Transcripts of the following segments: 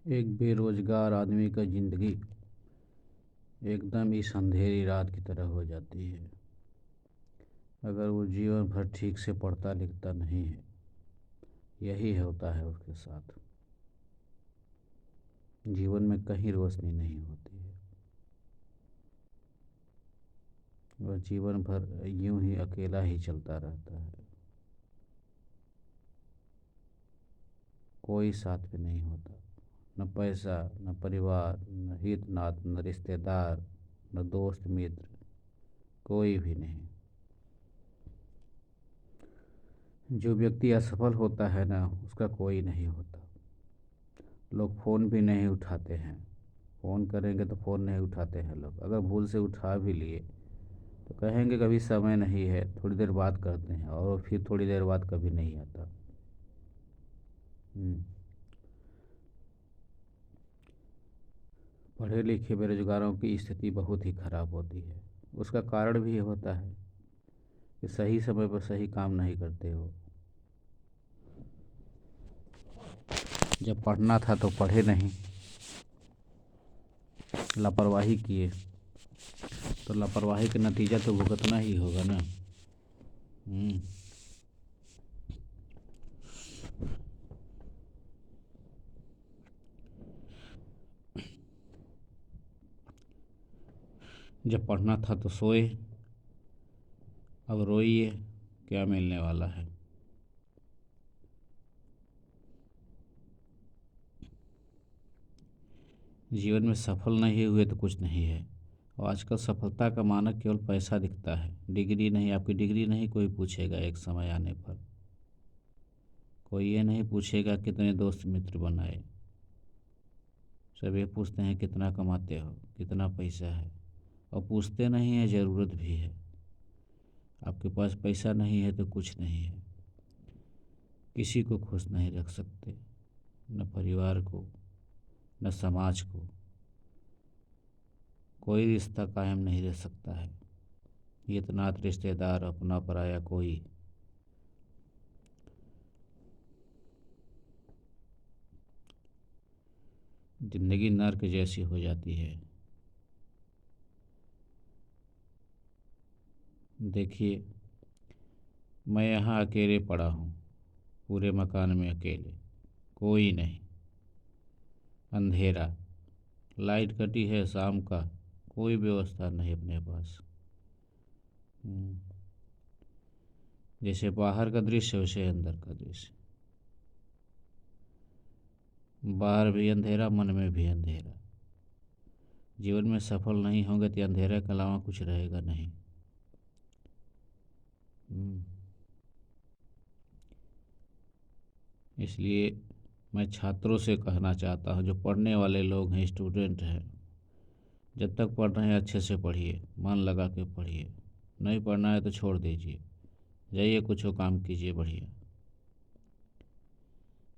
एक बेरोजगार आदमी का ज़िंदगी एकदम इस अंधेरी रात की तरह हो जाती है अगर वो जीवन भर ठीक से पढ़ता लिखता नहीं है। यही होता है उसके साथ। जीवन में कहीं रोशनी नहीं होती है। वह जीवन भर यूं ही अकेला ही चलता रहता है। कोई साथ में नहीं होता। न पैसा, न परिवार, न हित नात, न रिश्तेदार, न दोस्त मित्र, कोई भी नहीं। जो व्यक्ति असफल होता है ना, उसका कोई नहीं होता। लोग फ़ोन भी नहीं उठाते हैं। फ़ोन करेंगे तो फ़ोन नहीं उठाते हैं लोग। अगर भूल से उठा भी लिए तो कहेंगे कभी समय नहीं है, थोड़ी देर बात करते हैं, और फिर थोड़ी देर बाद कभी नहीं आता। हम्म। पढ़े लिखे बेरोजगारों की स्थिति बहुत ही खराब होती है। उसका कारण भी ये होता है कि सही समय पर सही काम नहीं करते हो। जब पढ़ना था तो पढ़े नहीं, लापरवाही किए, तो लापरवाही का नतीजा तो भुगतना ही होगा ना। हम्म। जब पढ़ना था तो सोए, अब रोइए, क्या मिलने वाला है। जीवन में सफल नहीं हुए तो कुछ नहीं है। और आजकल सफलता का मानक केवल पैसा दिखता है। डिग्री नहीं, आपकी डिग्री नहीं कोई पूछेगा। एक समय आने पर कोई ये नहीं पूछेगा कितने दोस्त मित्र बनाए। सब ये पूछते हैं कितना कमाते हो, कितना पैसा है। और पूछते नहीं है ज़रूरत भी है। आपके पास पैसा नहीं है तो कुछ नहीं है। किसी को खुश नहीं रख सकते, न परिवार को, न समाज को। कोई रिश्ता कायम नहीं रह सकता है। इतना रिश्तेदार, अपना पराया कोई। जिंदगी नर्क जैसी हो जाती है। देखिए, मैं यहाँ अकेले पड़ा हूँ, पूरे मकान में अकेले, कोई नहीं। अंधेरा, लाइट कटी है शाम का, कोई व्यवस्था नहीं अपने पास। हम्म, जैसे बाहर का दृश्य वैसे अंदर का दृश्य। बाहर भी अंधेरा, मन में भी अंधेरा। जीवन में सफल नहीं होंगे तो अंधेरे के अलावा कुछ रहेगा नहीं। हम्म, इसलिए मैं छात्रों से कहना चाहता हूँ, जो पढ़ने वाले लोग हैं, स्टूडेंट हैं, जब तक पढ़ रहे हैं अच्छे से पढ़िए, मन लगा के पढ़िए। नहीं पढ़ना है तो छोड़ दीजिए, जाइए कुछ और काम कीजिए बढ़िया।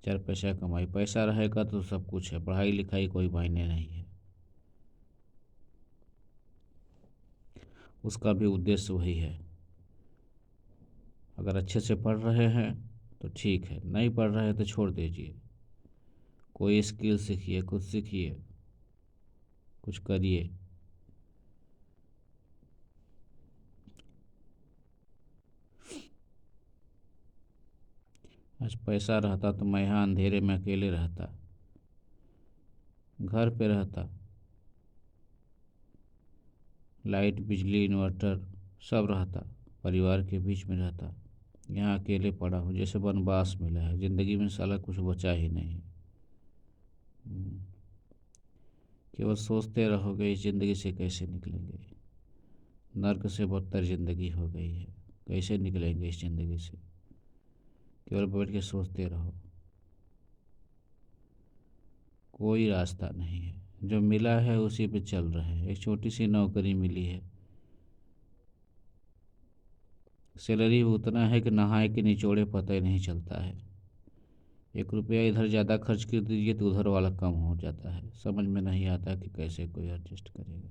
चार पैसा कमाई, पैसा रहेगा तो सब कुछ है। पढ़ाई लिखाई कोई मायने नहीं है। उसका भी उद्देश्य वही है। अगर अच्छे से पढ़ रहे हैं तो ठीक है, नहीं पढ़ रहे हैं तो छोड़ दीजिए। कोई स्किल सीखिए, कुछ सीखिए, कुछ करिए। आज पैसा रहता तो मैं यहाँ अंधेरे में अकेले रहता, घर पे रहता, लाइट बिजली इन्वर्टर सब रहता, परिवार के बीच में रहता। यहाँ अकेले पड़ा हूँ, जैसे वनवास मिला है। ज़िंदगी में साला कुछ बचा ही नहीं। हम्म, केवल सोचते रहोगे इस ज़िंदगी से कैसे निकलेंगे। नर्क से बदतर ज़िंदगी हो गई है, कैसे निकलेंगे इस ज़िंदगी से। केवल बैठ के सोचते रहो, कोई रास्ता नहीं है। जो मिला है उसी पे चल रहे हैं। एक छोटी सी नौकरी मिली है, सैलरी उतना है कि नहाए कि निचोड़े पता ही नहीं चलता है। 1 रुपया इधर ज़्यादा खर्च कर दीजिए तो उधर वाला कम हो जाता है। समझ में नहीं आता कि कैसे कोई एडजस्ट करेगा।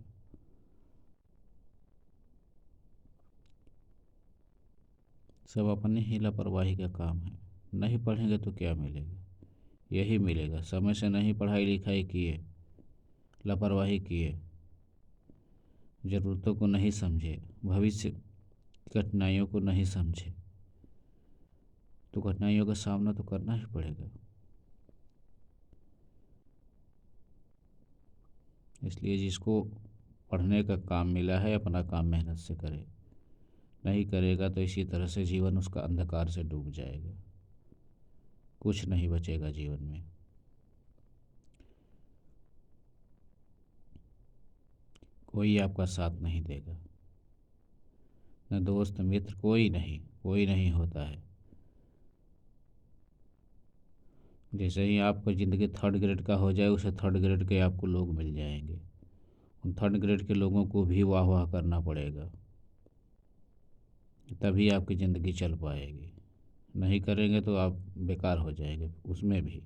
सब अपनी ही लापरवाही का काम है। नहीं पढ़ेंगे तो क्या मिलेगा। यही मिलेगा। समय से नहीं पढ़ाई लिखाई किए, लापरवाही किए, ज़रूरतों को नहीं समझे, भविष्य की कठिनाइयों को नहीं समझे, तो कठिनाइयों का सामना तो करना ही पड़ेगा। इसलिए जिसको पढ़ने का काम मिला है अपना काम मेहनत से करे, नहीं करेगा तो इसी तरह से जीवन उसका अंधकार से डूब जाएगा, कुछ नहीं बचेगा जीवन में। कोई आपका साथ नहीं देगा, न दोस्त मित्र, कोई नहीं होता है। जैसे ही आपका ज़िंदगी थर्ड ग्रेड का हो जाए, उसे थर्ड ग्रेड के आपको लोग मिल जाएंगे। उन थर्ड ग्रेड के लोगों को भी वाह वाह करना पड़ेगा, तभी आपकी ज़िंदगी चल पाएगी। नहीं करेंगे तो आप बेकार हो जाएंगे उसमें भी।